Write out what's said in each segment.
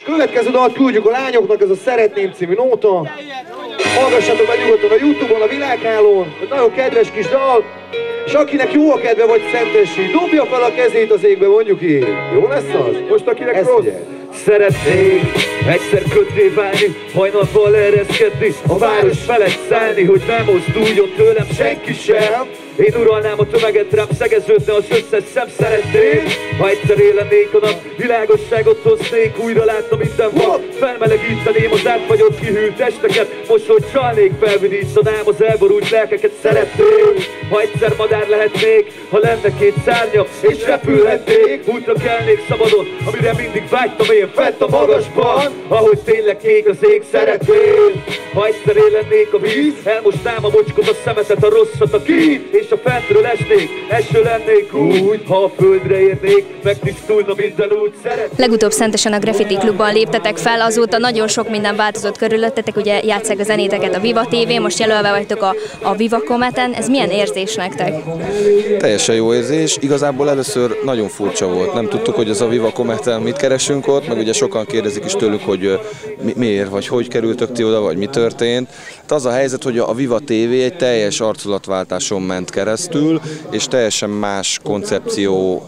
Következő dalt küldjük a lányoknak, ez a Szeretném című nóta. Hallgassatok meg nyugodtan a Youtube-on, a világhálón. Egy nagyon kedves kis dal. És akinek jó a kedve vagy szentesi, dobja fel a kezét az égbe, mondjuk így. Jó lesz az? Most akinek rossz. Szeretnék egyszer kötté válni, hajnalban ereszkedni, a város felett szállni, hogy nem mozduljon tőlem senki sem. Én uralnám a tömeget, rám szegeződne az összes szem. Szeretnék, ha egyszer élenék a nap, világosságot hoznék, újra látna minden van. Felmelegíteném az átfagyott kihűlt testeket, most hogy csalnék, felvidítanám az elborult lelkeket. Szeretnék, ha egyszer madár lehetnék, ha lenne két szárnyam, és repülhetnék, útra kelnék szabadon, amire mindig vágytam én fent a magasban, ahogy tényleg kék az ég. Szeretnék, ha egyszer élennék a víz, elmosnám a mocskot, a szemetet, a rosszat, a kint, és a fentről esnék, eső lennék úgy, ha a földre érnék, megtisztulna minden úgy. Szeretnék. Legutóbb Szentesen a Graffiti Klubban léptetek fel, azóta nagyon sok minden változott körülöttetek, ugye játsszák a zenéteket a Viva TV, most jelölve vagytok a Viva Cometen, ez milyen érzés nektek? Teljesen jó érzés, igazából először nagyon furcsa volt, nem tudtuk, hogy az a Viva Cometen mit keresünk ott, meg ugye sokan kérdezik is tőlük, hogy miért, vagy hogy kerültök ti oda, vagy mi történt. Hát az a helyzet, hogy a Viva TV egy teljes arculatváltáson ment keresztül, és teljesen más koncepció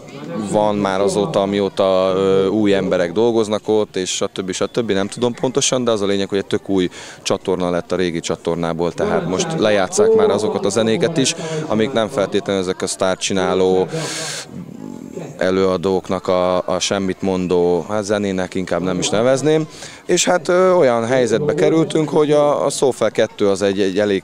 van már azóta, amióta új emberek dolgoznak ott, és stb. Nem tudom pontosan, de az a lényeg, hogy egy tök új csatorna lett a régi csatornából, tehát most lejátsszák már azokat a zenéket is, amik nem feltétlenül ezek a sztárcsináló előadóknak a semmit mondó, hát zenének inkább nem is nevezném, és hát olyan helyzetbe kerültünk, hogy a Szófel 2 az egy elég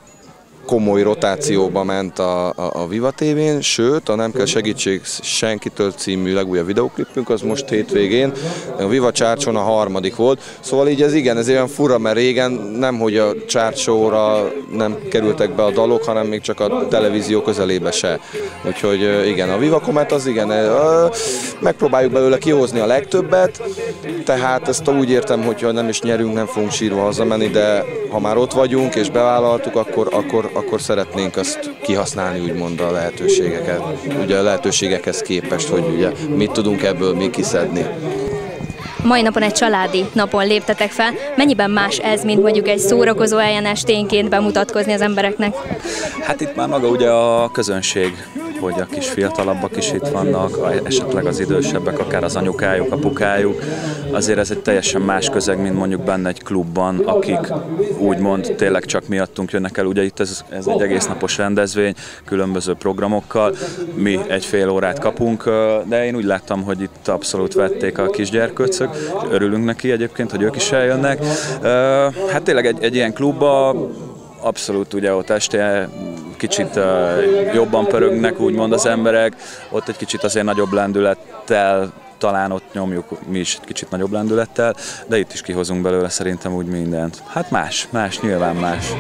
komoly rotációba ment a Viva TV-n, sőt, a Nem kell segítség senkitől című legújabb videóklipünk az most hétvégén, a Viva Csárcson a harmadik volt, szóval így ez igen, ez olyan fura, mert régen nemhogy a Csárcsóra nem kerültek be a dalok, hanem még csak a televízió közelébe se. Úgyhogy igen, a Viva Comet az igen, megpróbáljuk belőle kihozni a legtöbbet, tehát ezt úgy értem, hogyha nem is nyerünk, nem fogunk sírva hazamenni, de ha már ott vagyunk és bevállaltuk, akkor szeretnénk azt kihasználni, úgymond a lehetőségeket, ugye a lehetőségekhez képest, hogy ugye mit tudunk ebből mi kiszedni. Mai napon egy családi napon léptetek fel. Mennyiben más ez, mint mondjuk egy szórakozó helyen esténként bemutatkozni az embereknek? Hát itt már maga ugye a közönség, hogy a kis fiatalabbak is itt vannak, esetleg az idősebbek, akár az anyukájuk, apukájuk. Azért ez egy teljesen más közeg, mint mondjuk benne egy klubban, akik úgymond tényleg csak miattunk jönnek el. Ugye itt ez egy egész napos rendezvény, különböző programokkal, mi egy fél órát kapunk, de én úgy láttam, hogy itt abszolút vették a kisgyerkőcök, örülünk neki egyébként, hogy ők is eljönnek. Hát tényleg egy ilyen klubba abszolút ugye ott este kicsit jobban pörögnek, úgymond az emberek, ott egy kicsit azért nagyobb lendülettel, talán ott nyomjuk mi is egy kicsit nagyobb lendülettel, de itt is kihozunk belőle szerintem úgy mindent. Hát más, nyilván más.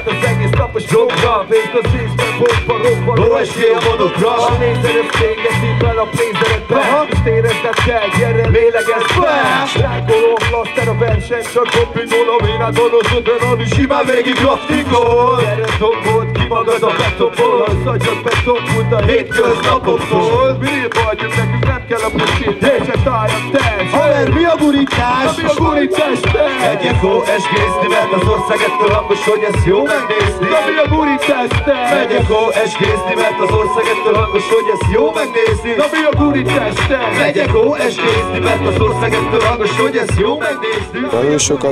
Az egész napos droggal, pénzt az észben, bokba, robban, eskél a vonokra. A nézerőt szégeszi fel a pénzeredbe, és érezned kell, gyere, lélegezz fel. Rákolom, laszter a verseny, csak kombinolom, én át vonozodon, ami simán végig raftikol. Gyere, dobold ki magad a betonból, az agyad betonkult a hétköznapoktól. Minél vagyunk, nekünk nem kell a pucsítás, csak tájak test. Haver, mi a gurítás? Mi a gurítás test? Megyek esgészni, mert az ország ettől hangos, hogy ez jó megnézni. Na mi a gurítás test? Megyek esgészni, mert az ország ettől hangos, hogy ez jó megnézni. Na mi a gurítás test? Megyek esgészni, mert az ország ettől hangos, hogy ez jó megnézni. A Hősök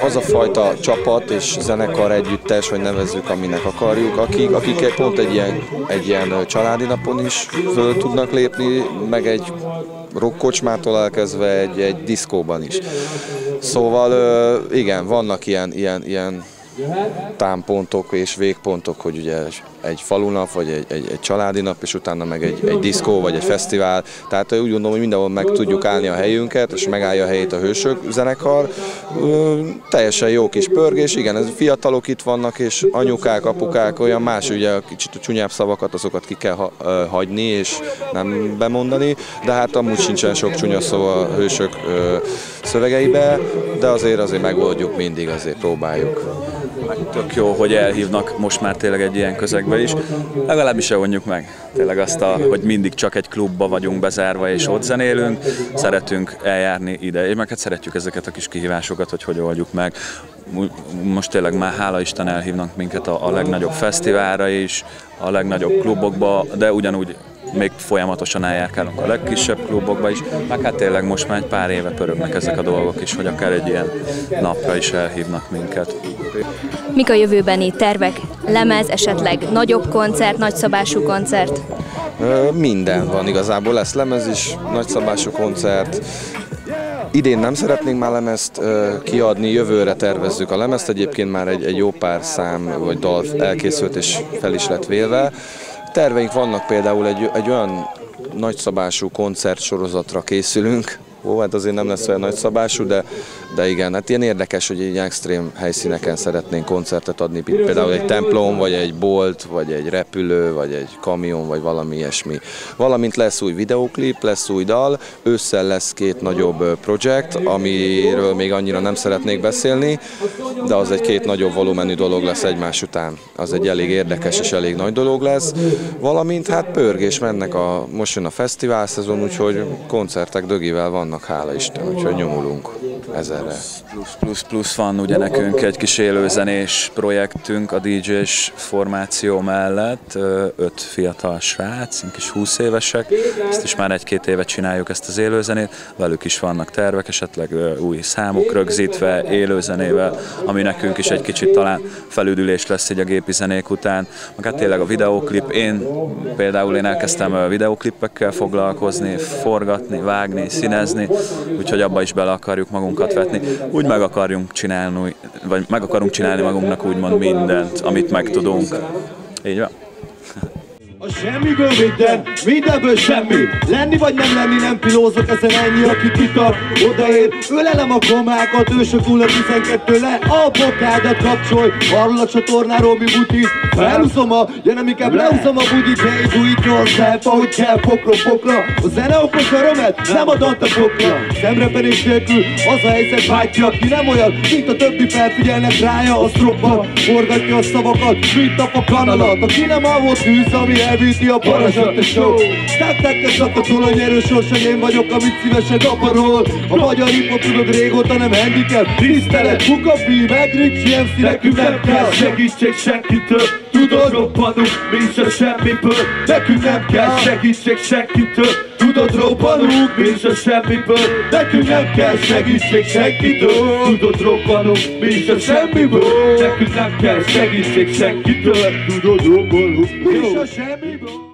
az a fajta csapat és zenekar együttes, hogy nevezzük, aminek akarjuk, akik pont egy ilyen családi napon is föl tudnak lépni, meg egy rockkocsmától elkezdve egy diszkóban is. Szóval igen, vannak ilyen támpontok és végpontok, hogy ugye egy falunap, vagy egy családi nap, és utána meg egy diszkó, vagy egy fesztivál. Tehát úgy gondolom, hogy mindenhol meg tudjuk állni a helyünket, és megállja a helyét a Hősök zenekar. Teljesen jó kis pörgés, igen, ez fiatalok itt vannak, és anyukák, apukák, olyan más, ugye kicsit a csúnyább szavakat, azokat ki kell hagyni, és nem bemondani, de hát amúgy sincsen sok csúnya szó a Hősök szövegeibe, de azért megoldjuk mindig, azért próbáljuk. Tök jó, hogy elhívnak most már tényleg egy ilyen közegbe is. Legalábbis se vonjuk meg. Tényleg azt, hogy mindig csak egy klubba vagyunk bezárva és ott zenélünk. Szeretünk eljárni ide, és meg hát szeretjük ezeket a kis kihívásokat, hogy oldjuk meg. Most tényleg már hála Isten elhívnak minket a legnagyobb fesztiválra is, a legnagyobb klubokba, de ugyanúgy még folyamatosan eljárkálunk a legkisebb klubokba is, meg hát tényleg most már egy pár éve pörögnek ezek a dolgok is, hogy akár egy ilyen napra is elhívnak minket. Mik a jövőbeni tervek? Lemez, esetleg nagyobb koncert, nagyszabású koncert? Minden van igazából, lesz lemez is, nagyszabású koncert. Idén nem szeretnénk már lemezt kiadni, jövőre tervezzük a lemezt, egyébként már egy jó pár szám vagy dal elkészült és fel is lett vélve. Terveink vannak, például egy olyan nagyszabású koncertsorozatra készülünk. Hát azért nem lesz olyan nagyszabású, de igen, hát ilyen érdekes, hogy ilyen extrém helyszíneken szeretnénk koncertet adni, például egy templom, vagy egy bolt, vagy egy repülő, vagy egy kamion, vagy valami ilyesmi. Valamint lesz új videóklip, lesz új dal, ősszel lesz 2 nagyobb projekt, amiről még annyira nem szeretnék beszélni, de az egy 2 nagyobb volumenű dolog lesz egymás után. Az egy elég érdekes és elég nagy dolog lesz. Valamint hát pörgés, most jön a fesztivál szezon, úgyhogy koncertek dögivel vannak, hála Isten, úgyhogy nyomulunk ezerre. Plusz van ugye nekünk egy kis élőzenés projektünk a DJ-s formáció mellett, 5 fiatal srác, kis 20 évesek, ezt is már 1-2 éve csináljuk ezt az élőzenét, velük is vannak tervek, esetleg új számok rögzítve, élőzenével, ami nekünk is egy kicsit talán felüdülés lesz így a gépi zenék után. Meg hát tényleg a videóklip, én elkezdtem videóklipekkel foglalkozni, forgatni, vágni, színezni, úgyhogy abba is bele akarjuk magunkat vetni. Úgy meg akarunk csinálni magunknak úgymond mindent, amit megtudunk. Így van. A semmiből mindenből semmi. Lenni vagy nem lenni, nem pilózok, ezen ennyi, aki kitart, odaér. Ölelem a gomákat, ősök hulla 12 le, a bokádat kapcsolj. Arról a csatornáról mi butit, felúszom nem inkább leúszom a budit. Hey, do it yourself, ahogy kell, pokra. A zene okos örömet, nem a dantakokra. Szemrepenés nélkül, az a helyzet vágyja, ki nem olyan, mint a többi felfigyelnek rája, az robban. Forgatja a szavakat, mint a kanalat. Aki nem alvott tűz, ami elvíti a parazsat, a show. Tettek a tolonyerő sorsan, én vagyok, amit szívesen aparol. A magyar hip-hop tudod régóta nem handicap. Tisztelet, Bukafi, meg Ricsi MC, nekünk nem kell segítség senkitől, tudod, robbanunk, mi se semmiből. Nekünk nem kell segítség senkitől, tudod, robbanunk, mi se semmiből. Nekünk nem kell segítség senkitől, tudod, robbanunk, mi se semmiből. Nekünk nem kell segítség senkitől, tudod, robbanunk, mi se semmiből.